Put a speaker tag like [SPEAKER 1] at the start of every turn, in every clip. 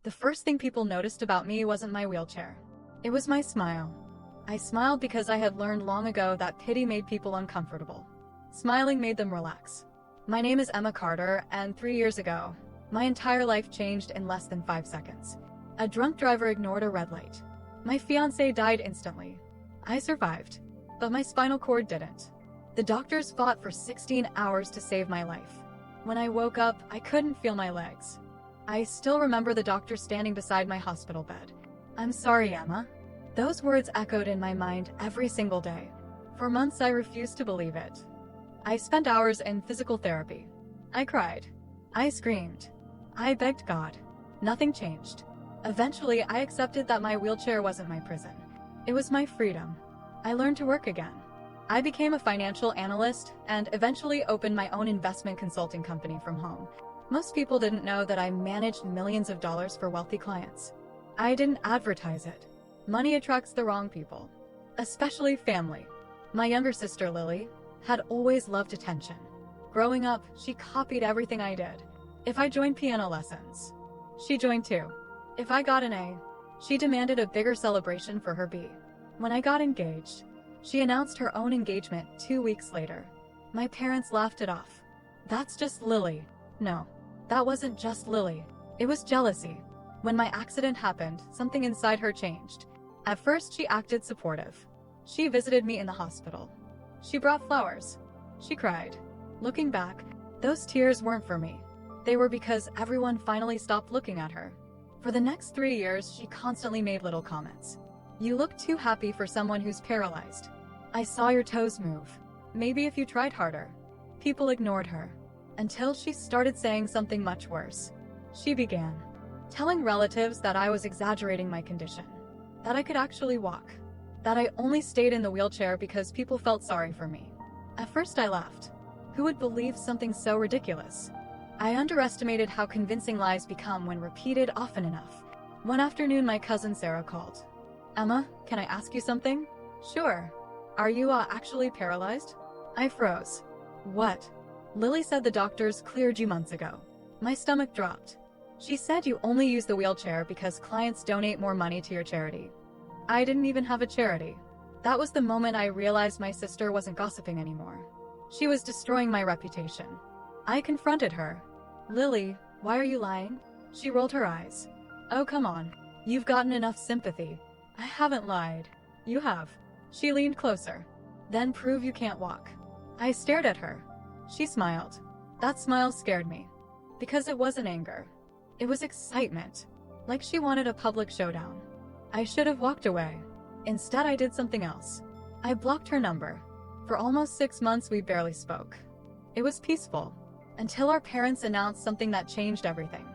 [SPEAKER 1] The first thing people noticed about me wasn't my wheelchair. It was my smile. I smiled because I had learned long ago that pity made people uncomfortable. Smiling made them relax. My name is Emma Carter, and 3 years ago, my entire life changed in less than 5 seconds. A drunk driver ignored a red light. My fiancé died instantly. I survived, but my spinal cord didn't. The doctors fought for 16 hours to save my life. When I woke up, I couldn't feel my legs. I still remember the doctor standing beside my hospital bed. "I'm sorry, Emma." Those words echoed in my mind every single day. For months, I refused to believe it. I spent hours in physical therapy. I cried. I screamed. I begged God. Nothing changed. Eventually, I accepted that my wheelchair wasn't my prison. It was my freedom. I learned to work again. I became a financial analyst and eventually opened my own investment consulting company from home. Most people didn't know that I managed millions of dollars for wealthy clients. I didn't advertise it. Money attracts the wrong people, especially family. My younger sister, Lily, had always loved attention. Growing up, she copied everything I did. If I joined piano lessons, she joined too. If I got an A, she demanded a bigger celebration for her B. When I got engaged, she announced her own engagement 2 weeks later. My parents laughed it off. "That's just Lily." No, that wasn't just Lily. It was jealousy. When my accident happened, something inside her changed. At first, she acted supportive. She visited me in the hospital. She brought flowers. She cried. Looking back, those tears weren't for me. They were because everyone finally stopped looking at her. For the next 3 years, she constantly made little comments. "You look too happy for someone who's paralyzed. I saw your toes move. Maybe if you tried harder." People ignored her, until she started saying something much worse. She began telling relatives that I was exaggerating my condition, that I could actually walk, that I only stayed in the wheelchair because people felt sorry for me. At first I laughed. Who would believe something so ridiculous? I underestimated how convincing lies become when repeated often enough. One afternoon, my cousin Sarah called. "Emma, can I ask you something?" "Sure. Are you actually paralyzed?" I froze. "What?" "Lily said the doctors cleared you months ago." My stomach dropped. "She said you only use the wheelchair because clients donate more money to your charity." I didn't even have a charity. That was the moment I realized my sister wasn't gossiping anymore. She was destroying my reputation. I confronted her. "Lily, why are you lying?" She rolled her eyes. "Oh, come on. You've gotten enough sympathy." "I haven't lied." "You have." She leaned closer. "Then prove you can't walk." I stared at her. She smiled. That smile scared me. Because it wasn't anger. It was excitement. Like she wanted a public showdown. I should have walked away. Instead, I did something else. I blocked her number. For almost 6 months, we barely spoke. It was peaceful. Until our parents announced something that changed everything.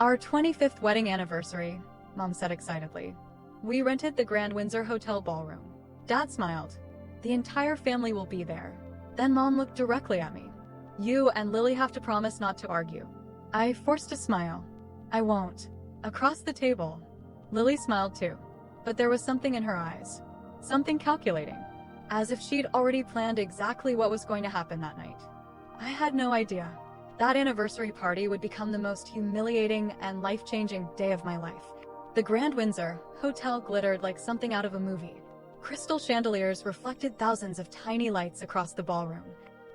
[SPEAKER 1] "Our 25th wedding anniversary," Mom said excitedly. "We rented the Grand Windsor Hotel ballroom." Dad smiled. "The entire family will be there." Then Mom looked directly at me. "You and Lily have to promise not to argue." I forced a smile. "I won't." Across the table, Lily smiled too. But there was something in her eyes. Something calculating. As if she'd already planned exactly what was going to happen that night. I had no idea. That anniversary party would become the most humiliating and life-changing day of my life. The Grand Windsor Hotel glittered like something out of a movie. Crystal chandeliers reflected thousands of tiny lights across the ballroom.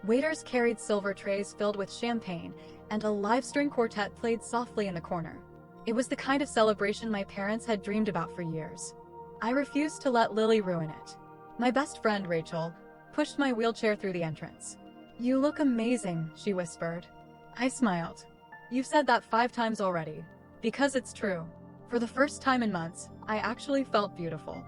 [SPEAKER 1] Waiters carried silver trays filled with champagne, and a live string quartet played softly in the corner. It was the kind of celebration my parents had dreamed about for years. I refused to let Lily ruin it. My best friend, Rachel, pushed my wheelchair through the entrance. "You look amazing," she whispered. I smiled. "You've said that 5 times already." Because it's true. For the first time in months, I actually felt beautiful.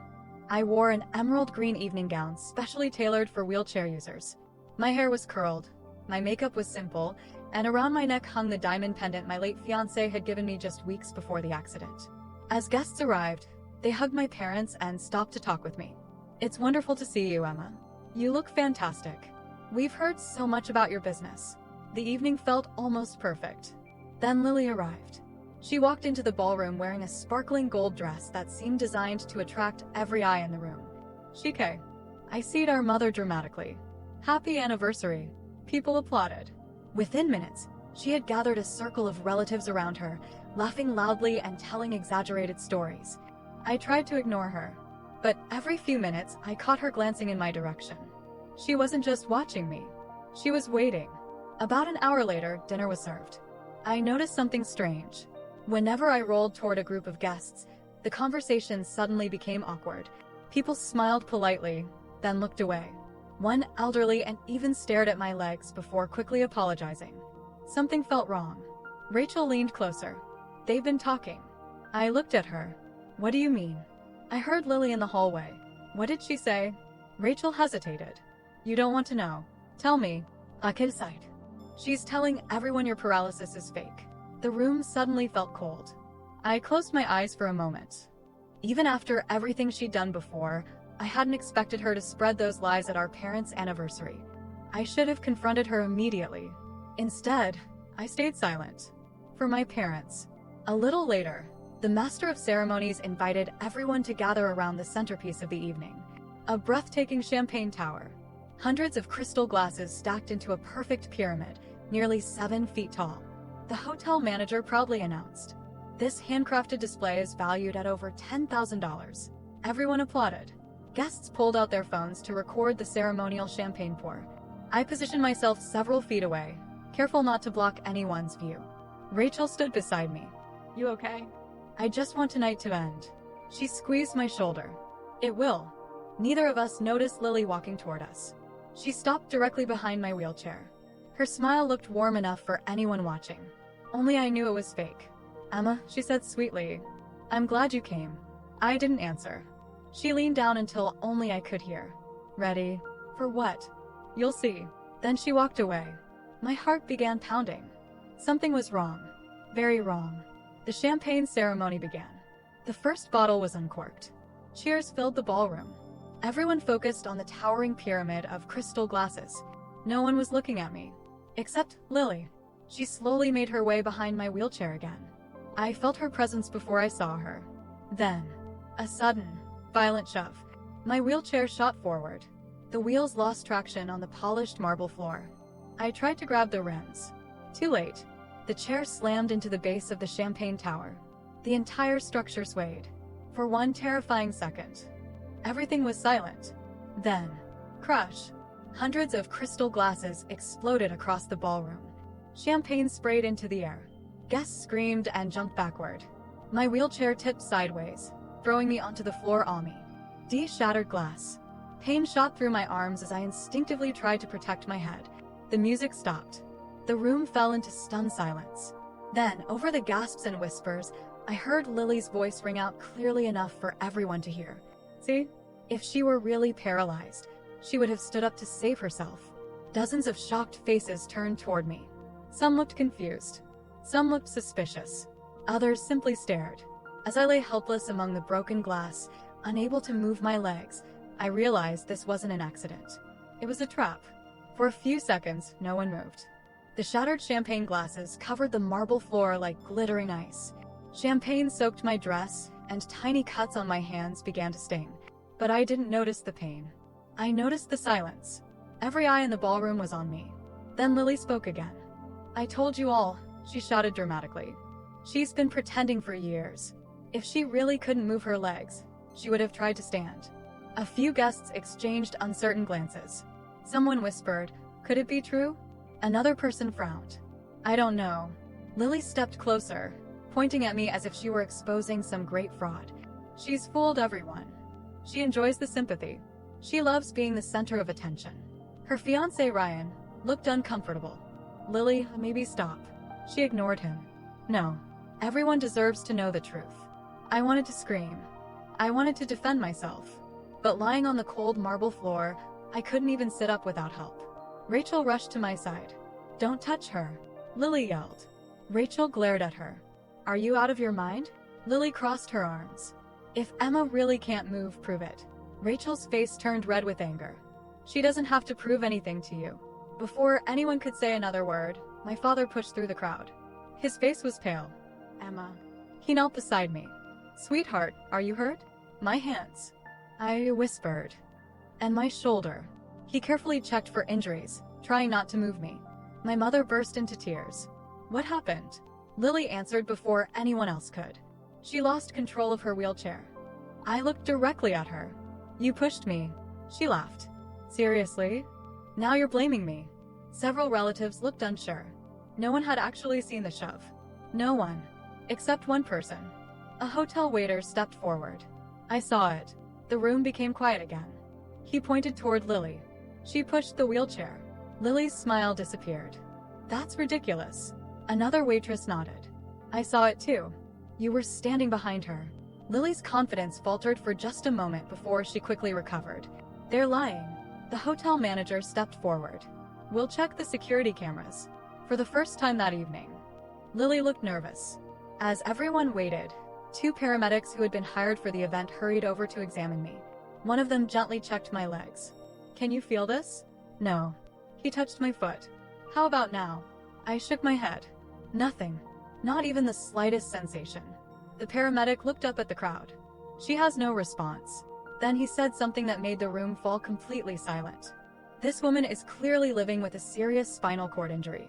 [SPEAKER 1] I wore an emerald green evening gown specially tailored for wheelchair users. My hair was curled, my makeup was simple, and around my neck hung the diamond pendant my late fiancé had given me just weeks before the accident. As guests arrived, they hugged my parents and stopped to talk with me. "It's wonderful to see you, Emma. You look fantastic. We've heard so much about your business." The evening felt almost perfect. Then Lily arrived. She walked into the ballroom wearing a sparkling gold dress that seemed designed to attract every eye in the room. "Shike." I seed our mother dramatically. "Happy anniversary." People applauded. Within minutes, she had gathered a circle of relatives around her, laughing loudly and telling exaggerated stories. I tried to ignore her, but every few minutes I caught her glancing in my direction. She wasn't just watching me, she was waiting. About an hour later, dinner was served. I noticed something strange. Whenever I rolled toward a group of guests, the conversation suddenly became awkward. People smiled politely, then looked away. One elderly and even stared at my legs before quickly apologizing. Something felt wrong. Rachel leaned closer. They've been talking. I looked at her. What do you mean? I heard Lily in the hallway. What did she say? Rachel hesitated. You don't want to know. Tell me. I can decide. She's telling everyone your paralysis is fake. The room suddenly felt cold. I closed my eyes for a moment. Even after everything she'd done before, I hadn't expected her to spread those lies at our parents' anniversary. I should have confronted her immediately. Instead, I stayed silent. For my parents. A little later, the master of ceremonies invited everyone to gather around the centerpiece of the evening. A breathtaking champagne tower. Hundreds of crystal glasses stacked into a perfect pyramid, nearly 7 feet tall. The hotel manager proudly announced, "This handcrafted display is valued at over $10,000. Everyone applauded. Guests pulled out their phones to record the ceremonial champagne pour. I positioned myself several feet away, careful not to block anyone's view. Rachel stood beside me. You okay? I just want tonight to end. She squeezed my shoulder. It will. Neither of us noticed Lily walking toward us. She stopped directly behind my wheelchair. Her smile looked warm enough for anyone watching. Only I knew it was fake. Emma, she said sweetly, I'm glad you came. I didn't answer. She leaned down until only I could hear. Ready? For what? You'll see. Then she walked away. My heart began pounding. Something was wrong. Very wrong. The champagne ceremony began. The first bottle was uncorked. Cheers filled the ballroom. Everyone focused on the towering pyramid of crystal glasses. No one was looking at me. Except Lily. She slowly made her way behind my wheelchair again. I felt her presence before I saw her. Then, a sudden, violent shove. My wheelchair shot forward. The wheels lost traction on the polished marble floor. I tried to grab the rims. Too late. The chair slammed into the base of the champagne tower. The entire structure swayed. For one terrifying second. Everything was silent. Then, crush. Hundreds of crystal glasses exploded across the ballroom. Champagne sprayed into the air. Guests screamed and jumped backward. My wheelchair tipped sideways, throwing me onto the floor on me. Shattered glass. Pain shot through my arms as I instinctively tried to protect my head. The music stopped. The room fell into stunned silence. Then, over the gasps and whispers, I heard Lily's voice ring out clearly enough for everyone to hear. See? If she were really paralyzed, she would have stood up to save herself. Dozens of shocked faces turned toward me. Some looked confused. Some looked suspicious. Others simply stared. As I lay helpless among the broken glass, unable to move my legs, I realized this wasn't an accident. It was a trap. For a few seconds, no one moved. The shattered champagne glasses covered the marble floor like glittering ice. Champagne soaked my dress, and tiny cuts on my hands began to sting. But I didn't notice the pain. I noticed the silence. Every eye in the ballroom was on me. Then Lily spoke again. I told you all, she shouted dramatically. She's been pretending for years. If she really couldn't move her legs, she would have tried to stand. A few guests exchanged uncertain glances. Someone whispered, "Could it be true?" Another person frowned. I don't know. Lily stepped closer, pointing at me as if she were exposing some great fraud. She's fooled everyone. She enjoys the sympathy. She loves being the center of attention. Her fiancé, Ryan, looked uncomfortable. Lily, maybe stop. She ignored him. No. Everyone deserves to know the truth. I wanted to scream. I wanted to defend myself. But lying on the cold marble floor, I couldn't even sit up without help. Rachel rushed to my side. Don't touch her, Lily yelled. Rachel glared at her. Are you out of your mind? Lily crossed her arms. If Emma really can't move, prove it. Rachel's face turned red with anger. She doesn't have to prove anything to you. Before anyone could say another word, my father pushed through the crowd. His face was pale. Emma. He knelt beside me. Sweetheart, are you hurt? My hands. I whispered. And my shoulder. He carefully checked for injuries, trying not to move me. My mother burst into tears. What happened? Lily answered before anyone else could. She lost control of her wheelchair. I looked directly at her. You pushed me. She laughed. Seriously? Now you're blaming me. Several relatives looked unsure. No one had actually seen the shove. No one. Except one person. A hotel waiter stepped forward. I saw it. The room became quiet again. He pointed toward Lily. She pushed the wheelchair. Lily's smile disappeared. That's ridiculous. Another waitress nodded. I saw it too. You were standing behind her. Lily's confidence faltered for just a moment before she quickly recovered. They're lying. The hotel manager stepped forward. We'll check the security cameras. For the first time that evening. Lily looked nervous. As everyone waited, 2 paramedics who had been hired for the event hurried over to examine me. One of them gently checked my legs. Can you feel this? No. He touched my foot. How about now? I shook my head. Nothing. Not even the slightest sensation. The paramedic looked up at the crowd. She has no response. Then he said something that made the room fall completely silent. This woman is clearly living with a serious spinal cord injury.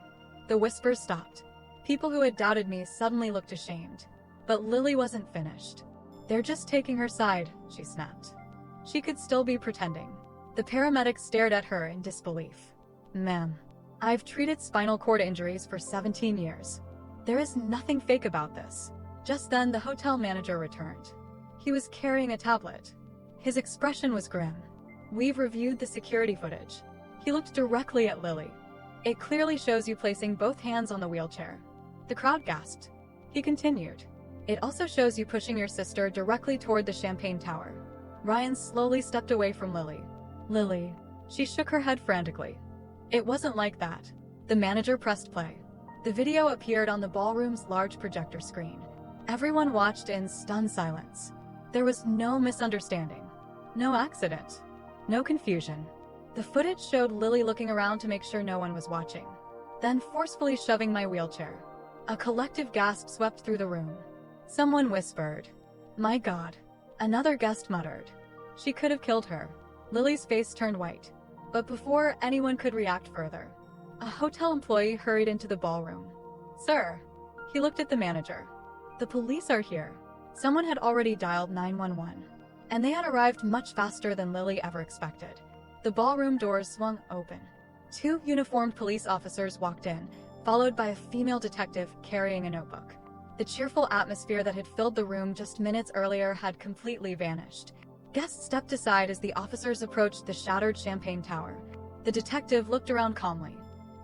[SPEAKER 1] The whispers stopped. People who had doubted me suddenly looked ashamed. But Lily wasn't finished. They're just taking her side, she snapped. She could still be pretending. The paramedic stared at her in disbelief. Ma'am, I've treated spinal cord injuries for 17 years. There is nothing fake about this. Just then the hotel manager returned. He was carrying a tablet. His expression was grim. We've reviewed the security footage. He looked directly at Lily. It clearly shows you placing both hands on the wheelchair. The crowd gasped. He continued. It also shows you pushing your sister directly toward the champagne tower. Ryan slowly stepped away from Lily. Lily. She shook her head frantically. It wasn't like that. The manager pressed play. The video appeared on the ballroom's large projector screen. Everyone watched in stunned silence. There was no misunderstanding. No accident. No confusion. The footage showed Lily looking around to make sure no one was watching. Then forcefully shoving my wheelchair. A collective gasp swept through the room. Someone whispered, "My God." Another guest muttered, "She could have killed her." Lily's face turned white. But before anyone could react further, a hotel employee hurried into the ballroom. "Sir." He looked at the manager. "The police are here." Someone had already dialed 911, and they had arrived much faster than Lily ever expected. The ballroom doors swung open. 2 uniformed police officers walked in, followed by a female detective carrying a notebook. The cheerful atmosphere that had filled the room just minutes earlier had completely vanished. Guests stepped aside as the officers approached the shattered champagne tower. The detective looked around calmly.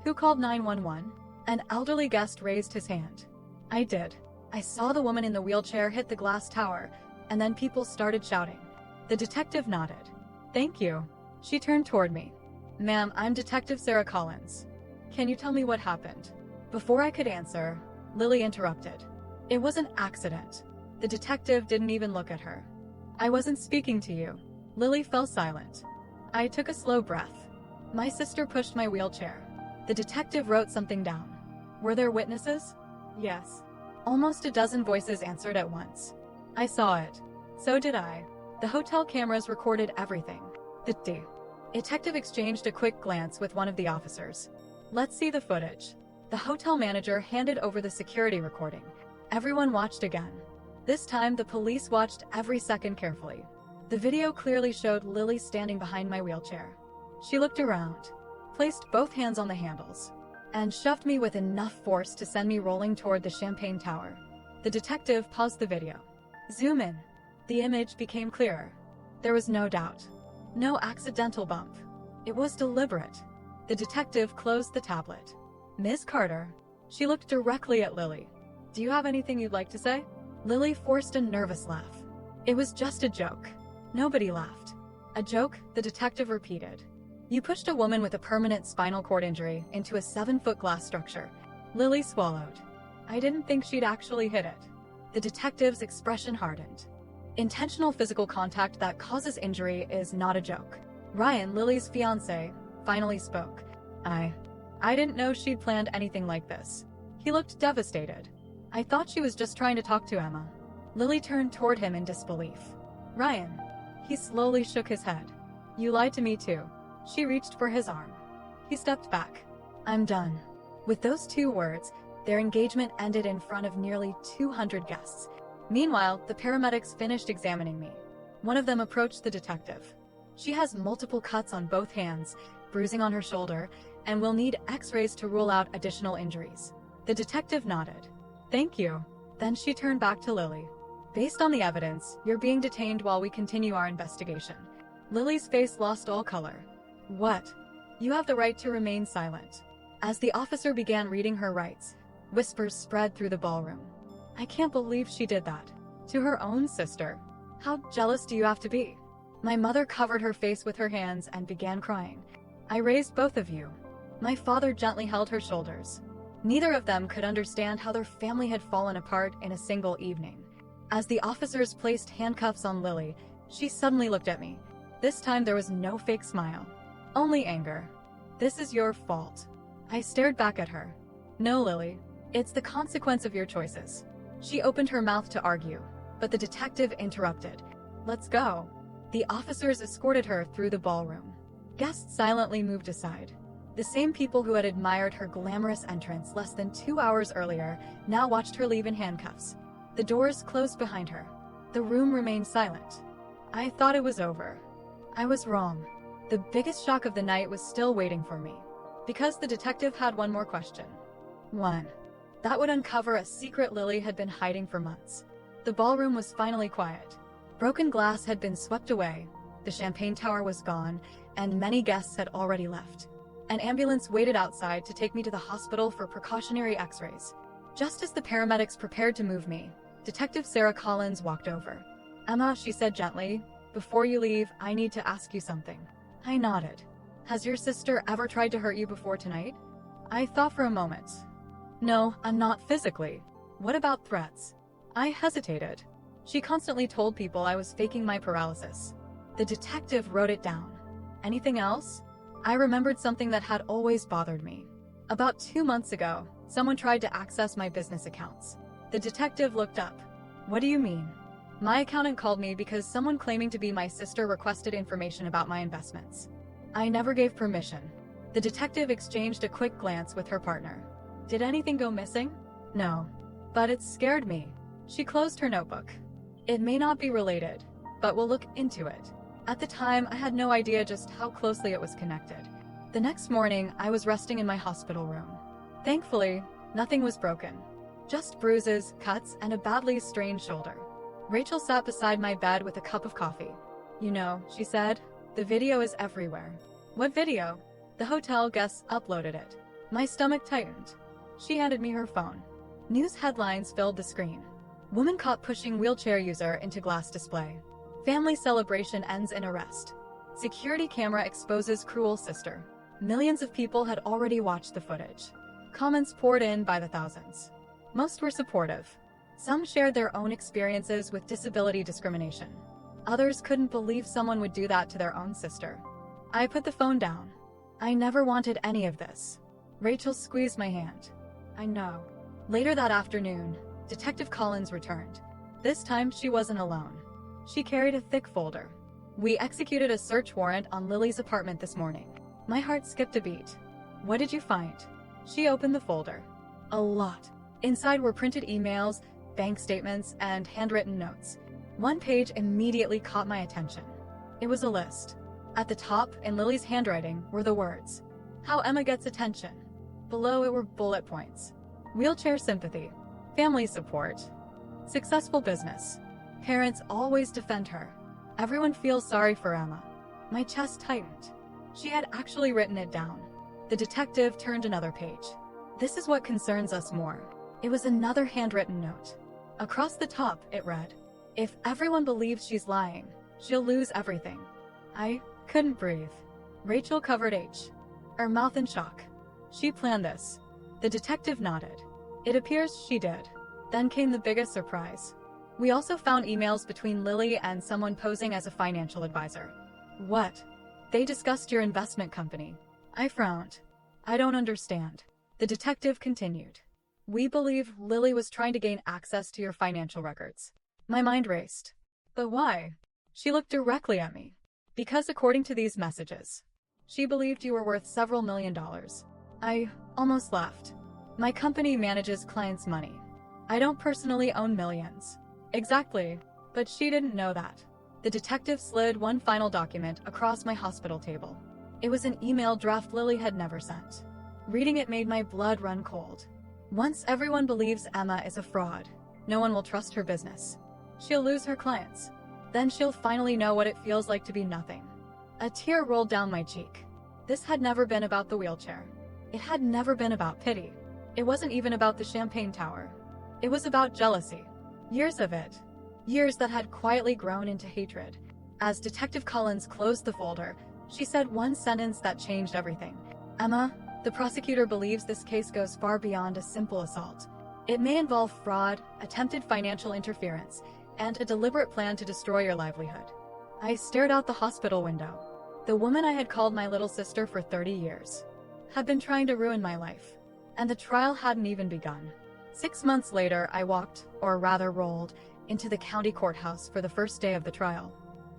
[SPEAKER 1] "Who called 911? An elderly guest raised his hand. "I did. I saw the woman in the wheelchair hit the glass tower, and then people started shouting." The detective nodded. "Thank you." She turned toward me. "Ma'am, I'm Detective Sarah Collins. Can you tell me what happened?" Before I could answer, Lily interrupted. "It was an accident." The detective didn't even look at her. "I wasn't speaking to you." Lily fell silent. I took a slow breath. "My sister pushed my wheelchair." The detective wrote something down. "Were there witnesses?" "Yes." Almost a dozen voices answered at once. "I saw it." "So did I." The hotel cameras recorded everything. The detective exchanged a quick glance with one of the officers. "Let's see the footage." The hotel manager handed over the security recording. Everyone watched again. This time, the police watched every second carefully. The video clearly showed Lily standing behind my wheelchair. She looked around, placed both hands on the handles, and shoved me with enough force to send me rolling toward the champagne tower. The detective paused the video. "Zoom in." The image became clearer. There was no doubt. No accidental bump. It was deliberate. The detective closed the tablet. "Ms. Carter." She looked directly at Lily. "Do you have anything you'd like to say?" Lily forced a nervous laugh. "It was just a joke." Nobody laughed. "A joke?" the detective repeated. "You pushed a woman with a permanent spinal cord injury into a 7-foot glass structure." Lily swallowed. "I didn't think she'd actually hit it." The detective's expression hardened. "Intentional physical contact that causes injury is not a joke." Ryan, Lily's fiancé, finally spoke. I didn't know she'd planned anything like this." He looked devastated. "I thought she was just trying to talk to Emma." Lily turned toward him in disbelief. "Ryan." He slowly shook his head. "You lied to me too." She reached for his arm. He stepped back. "I'm done." With those 2 words, Their engagement ended in front of nearly 200 guests. Meanwhile, the paramedics finished examining me. One of them approached the detective. She has multiple cuts on both hands, bruising on her shoulder, and will need x-rays to rule out additional injuries. The detective nodded. Thank you. Then she turned back to Lily. Based on the evidence, you're being detained while we continue our investigation. Lily's face lost all color. What? You have the right to remain silent. As the officer began reading her rights, whispers spread through the ballroom. I can't believe she did that. To her own sister. How jealous do you have to be? My mother covered her face with her hands and began crying. I raised both of you. My father gently held her shoulders. Neither of them could understand how their family had fallen apart in a single evening. As the officers placed handcuffs on Lily, she suddenly looked at me. This time there was no fake smile. Only anger. This is your fault. I stared back at her. No, Lily. It's the consequence of your choices. She opened her mouth to argue, but the detective interrupted. Let's go. The officers escorted her through the ballroom. Guests silently moved aside. The same people who had admired her glamorous entrance less than 2 hours earlier now watched her leave in handcuffs. The doors closed behind her. The room remained silent. I thought it was over. I was wrong. The biggest shock of the night was still waiting for me. Because the detective had one more question. One. That would uncover a secret Lily had been hiding for months. The ballroom was finally quiet. Broken glass had been swept away, the champagne tower was gone, and many guests had already left. An ambulance waited outside to take me to the hospital for precautionary x-rays. Just as the paramedics prepared to move me, Detective Sarah Collins walked over. Emma, she said gently, before you leave, I need to ask you something. I nodded. Has your sister ever tried to hurt you before tonight? I thought for a moment. No, I'm not physically. What about threats? I hesitated. She constantly told people I was faking my paralysis. The detective wrote it down. Anything else? I remembered something that had always bothered me. About 2 months ago, someone tried to access my business accounts. The detective looked up. What do you mean? My accountant called me because someone claiming to be my sister requested information about my investments. I never gave permission. The detective exchanged a quick glance with her partner. Did anything go missing? No. But it scared me. She closed her notebook. It may not be related, but we'll look into it. At the time, I had no idea just how closely it was connected. The next morning, I was resting in my hospital room. Thankfully, nothing was broken. Just bruises, cuts, and a badly strained shoulder. Rachel sat beside my bed with a cup of coffee. You know, she said, the video is everywhere. What video? The hotel guests uploaded it. My stomach tightened. She handed me her phone. News headlines filled the screen. Woman caught pushing wheelchair user into glass display. Family celebration ends in arrest. Security camera exposes cruel sister. Millions of people had already watched the footage. Comments poured in by the thousands. Most were supportive. Some shared their own experiences with disability discrimination. Others couldn't believe someone would do that to their own sister. I put the phone down. I never wanted any of this. Rachel squeezed my hand. I know. Later that afternoon, Detective Collins returned. This time she wasn't alone. She carried a thick folder. We executed a search warrant on Lily's apartment this morning. My heart skipped a beat. What did you find? She opened the folder. A lot. Inside were printed emails, bank statements, and handwritten notes. One page immediately caught my attention. It was a list. At the top, in Lily's handwriting, were the words, "How Emma gets attention." Below it were bullet points. Wheelchair sympathy. Family support. Successful business. Parents always defend her. Everyone feels sorry for Emma. My chest tightened. She had actually written it down. The detective turned another page. This is what concerns us more. It was another handwritten note. Across the top, it read, "If everyone believes she's lying, she'll lose everything." I couldn't breathe. Rachel covered her mouth in shock. She planned this. The detective nodded. It appears she did. Then came the biggest surprise. We also found emails between Lily and someone posing as a financial advisor. What? They discussed your investment company. I frowned. I don't understand. The detective continued. We believe Lily was trying to gain access to your financial records. My mind raced. But why? She looked directly at me. Because according to these messages, she believed you were worth several $1 million. I almost laughed. My company manages clients' money. I don't personally own millions. Exactly. But she didn't know that. The detective slid one final document across my hospital table. It was an email draft Lily had never sent. Reading it made my blood run cold. Once everyone believes Emma is a fraud, no one will trust her business. She'll lose her clients. Then she'll finally know what it feels like to be nothing. A tear rolled down my cheek. This had never been about the wheelchair. It had never been about pity. It wasn't even about the champagne tower. It was about jealousy. Years of it. Years that had quietly grown into hatred. As Detective Collins closed the folder, she said one sentence that changed everything. Emma, the prosecutor believes this case goes far beyond a simple assault. It may involve fraud, attempted financial interference, and a deliberate plan to destroy your livelihood. I stared out the hospital window. The woman I had called my little sister for 30 years had been trying to ruin my life. And the trial hadn't even begun. 6 months later, I walked, or rather rolled, into the county courthouse for the first day of the trial.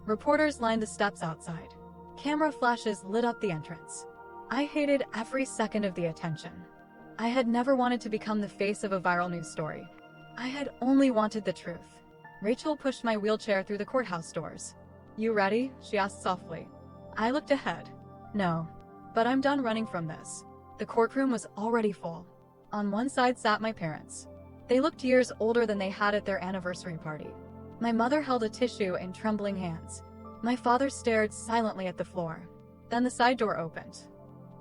[SPEAKER 1] Reporters lined the steps outside. Camera flashes lit up the entrance. I hated every second of the attention. I had never wanted to become the face of a viral news story. I had only wanted the truth. Rachel pushed my wheelchair through the courthouse doors. "You ready?" she asked softly. I looked ahead. No. But I'm done running from this. The courtroom was already full. On one side sat my parents. They looked years older than they had at their anniversary party. My mother held a tissue in trembling hands. My father stared silently at the floor. Then the side door opened.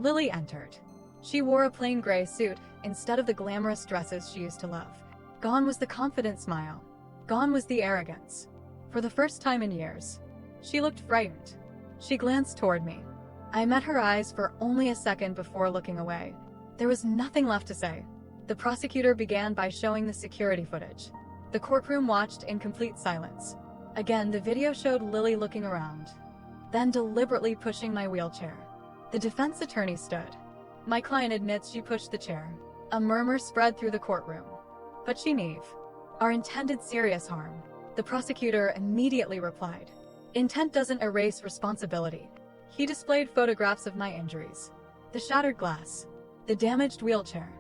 [SPEAKER 1] Lily entered. She wore a plain gray suit instead of the glamorous dresses she used to love. Gone was the confident smile. Gone was the arrogance. For the first time in years, she looked frightened. She glanced toward me. I met her eyes for only a second before looking away. There was nothing left to say. The prosecutor began by showing the security footage. The courtroom watched in complete silence. Again, the video showed Lily looking around, then deliberately pushing my wheelchair. The defense attorney stood. My client admits she pushed the chair. A murmur spread through the courtroom. But she knew. Our intended serious harm. The prosecutor immediately replied. Intent doesn't erase responsibility. He displayed photographs of my injuries. The shattered glass. The damaged wheelchair.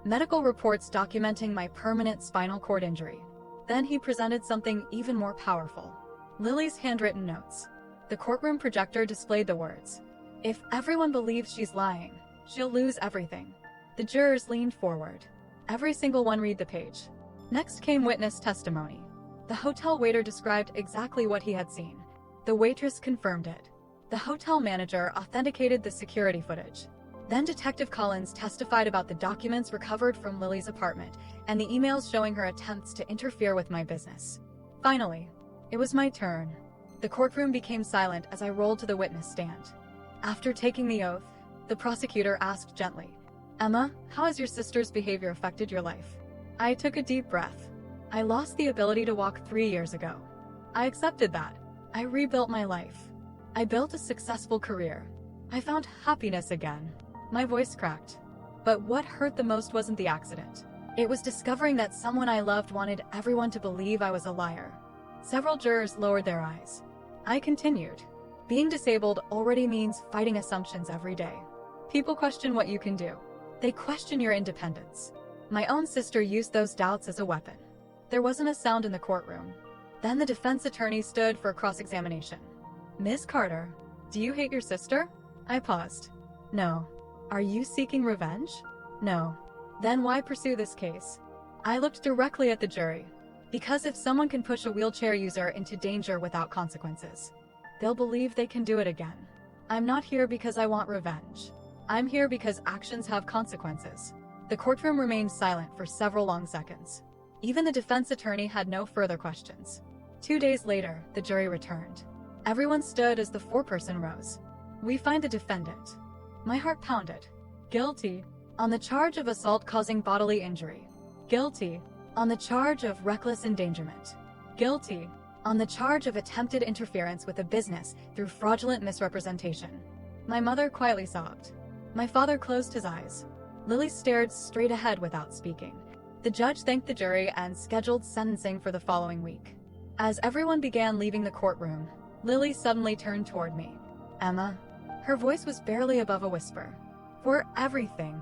[SPEAKER 1] Medical reports documenting my permanent spinal cord injury. Then he presented something even more powerful. Lily's handwritten notes. The courtroom projector displayed the words. If everyone believes she's lying, she'll lose everything. The jurors leaned forward. Every single one read the page. Next came witness testimony. The hotel waiter described exactly what he had seen. The waitress confirmed it. The hotel manager authenticated the security footage. Then Detective Collins testified about the documents recovered from Lily's apartment and the emails showing her attempts to interfere with my business. Finally, it was my turn. The courtroom became silent as I rolled to the witness stand. After taking the oath, the prosecutor asked gently, Emma, how has your sister's behavior affected your life? I took a deep breath. I lost the ability to walk 3 years ago. I accepted that. I rebuilt my life. I built a successful career. I found happiness again. My voice cracked. But what hurt the most wasn't the accident. It was discovering that someone I loved wanted everyone to believe I was a liar. Several jurors lowered their eyes. I continued. Being disabled already means fighting assumptions every day. People question what you can do. They question your independence. My own sister used those doubts as a weapon. There wasn't a sound in the courtroom. Then the defense attorney stood for cross-examination. Ms. Carter, do you hate your sister? I paused. No. Are you seeking revenge? No. Then why pursue this case? I looked directly at the jury. Because if someone can push a wheelchair user into danger without consequences, they'll believe they can do it again. I'm not here because I want revenge. I'm here because actions have consequences. The courtroom remained silent for several long seconds. Even the defense attorney had no further questions. 2 days later, the jury returned. Everyone stood as the foreperson rose. We find the defendant. My heart pounded. Guilty. On the charge of assault causing bodily injury. Guilty. On the charge of reckless endangerment. Guilty. On the charge of attempted interference with a business through fraudulent misrepresentation. My mother quietly sobbed. My father closed his eyes. Lily stared straight ahead without speaking. The judge thanked the jury and scheduled sentencing for the following week. As everyone began leaving the courtroom, Lily suddenly turned toward me. Emma. Her voice was barely above a whisper. For everything.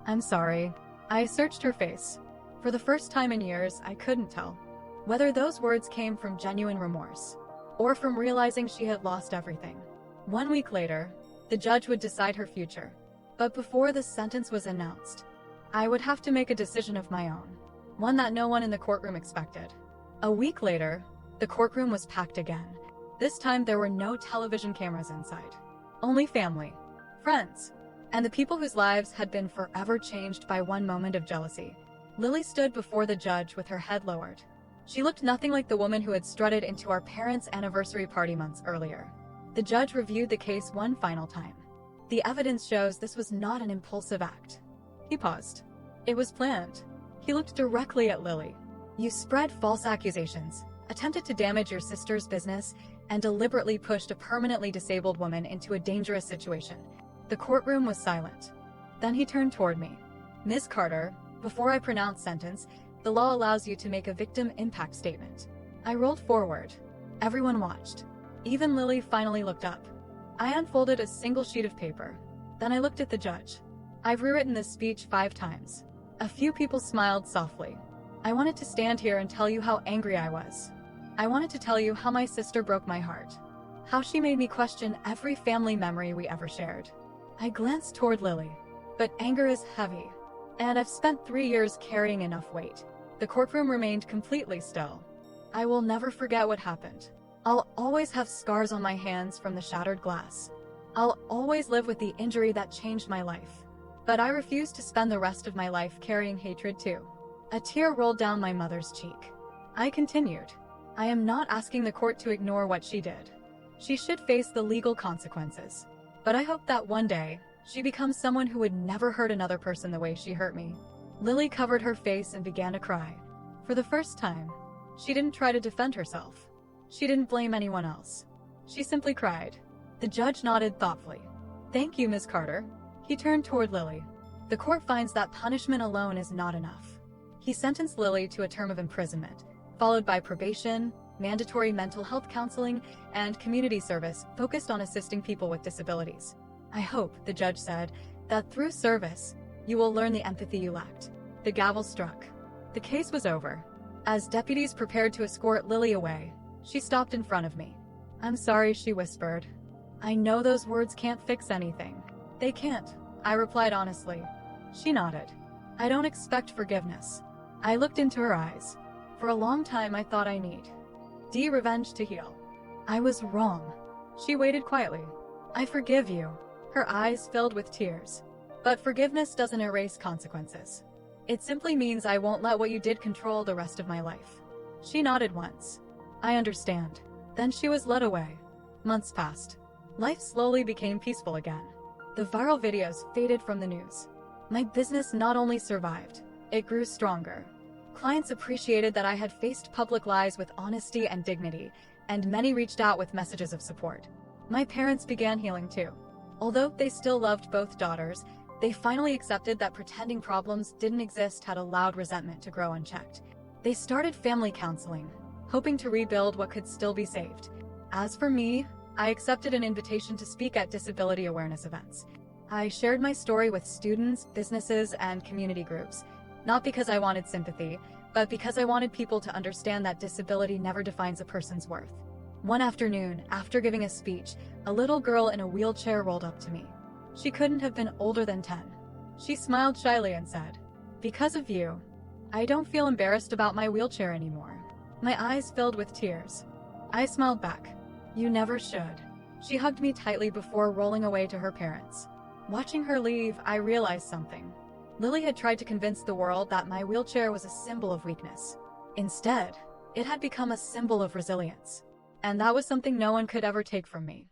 [SPEAKER 1] I'm sorry. I searched her face. For the first time in years, I couldn't tell whether those words came from genuine remorse or from realizing she had lost everything. 1 week later, the judge would decide her future. But before the sentence was announced, I would have to make a decision of my own, one that no one in the courtroom expected. A week later, the courtroom was packed again. This time there were no television cameras inside. Only family, friends, and the people whose lives had been forever changed by one moment of jealousy. Lily stood before the judge with her head lowered. She looked nothing like the woman who had strutted into our parents' anniversary party months earlier. The judge reviewed the case one final time. The evidence shows this was not an impulsive act. He paused. It was planned. He looked directly at Lily. You spread false accusations, attempted to damage your sister's business, and deliberately pushed a permanently disabled woman into a dangerous situation. The courtroom was silent. Then he turned toward me. Ms. Carter, before I pronounce sentence, the law allows you to make a victim impact statement. I rolled forward. Everyone watched. Even Lily finally looked up. I unfolded a single sheet of paper. Then I looked at the judge. I've rewritten this speech 5 times. A few people smiled softly. I wanted to stand here and tell you how angry I was. I wanted to tell you how my sister broke my heart. How she made me question every family memory we ever shared. I glanced toward Lily. But anger is heavy. And I've spent 3 years carrying enough weight. The courtroom remained completely still. I will never forget what happened. I'll always have scars on my hands from the shattered glass. I'll always live with the injury that changed my life. But I refuse to spend the rest of my life carrying hatred too. A tear rolled down my mother's cheek. I continued. I am not asking the court to ignore what she did. She should face the legal consequences. But I hope that one day, she becomes someone who would never hurt another person the way she hurt me. Lily covered her face and began to cry. For the first time, she didn't try to defend herself. She didn't blame anyone else. She simply cried. The judge nodded thoughtfully. Thank you, Ms. Carter. He turned toward Lily. The court finds that punishment alone is not enough. He sentenced Lily to a term of imprisonment, followed by probation, mandatory mental health counseling, and community service focused on assisting people with disabilities. I hope, the judge said, that through service, you will learn the empathy you lacked. The gavel struck. The case was over. As deputies prepared to escort Lily away, she stopped in front of me. I'm sorry, she whispered. I know those words can't fix anything. They can't, I replied honestly. She nodded. I don't expect forgiveness. I looked into her eyes. For a long time I thought I need revenge to heal. I was wrong. She waited quietly. I forgive you. Her eyes filled with tears. But forgiveness doesn't erase consequences. It simply means I won't let what you did control the rest of my life. She nodded once. I understand. Then she was led away. Months passed. Life slowly became peaceful again. The viral videos faded from the news. My business not only survived, it grew stronger. Clients appreciated that I had faced public lies with honesty and dignity, and many reached out with messages of support. My parents began healing too. Although they still loved both daughters, they finally accepted that pretending problems didn't exist had allowed resentment to grow unchecked. They started family counseling, hoping to rebuild what could still be saved. As for me, I accepted an invitation to speak at disability awareness events. I shared my story with students, businesses, and community groups, not because I wanted sympathy, but because I wanted people to understand that disability never defines a person's worth. One afternoon, after giving a speech, a little girl in a wheelchair rolled up to me. She couldn't have been older than 10. She smiled shyly and said, "Because of you, I don't feel embarrassed about my wheelchair anymore." My eyes filled with tears. I smiled back. "You never should." She hugged me tightly before rolling away to her parents. Watching her leave, I realized something. Lily had tried to convince the world that my wheelchair was a symbol of weakness. Instead, it had become a symbol of resilience. And that was something no one could ever take from me.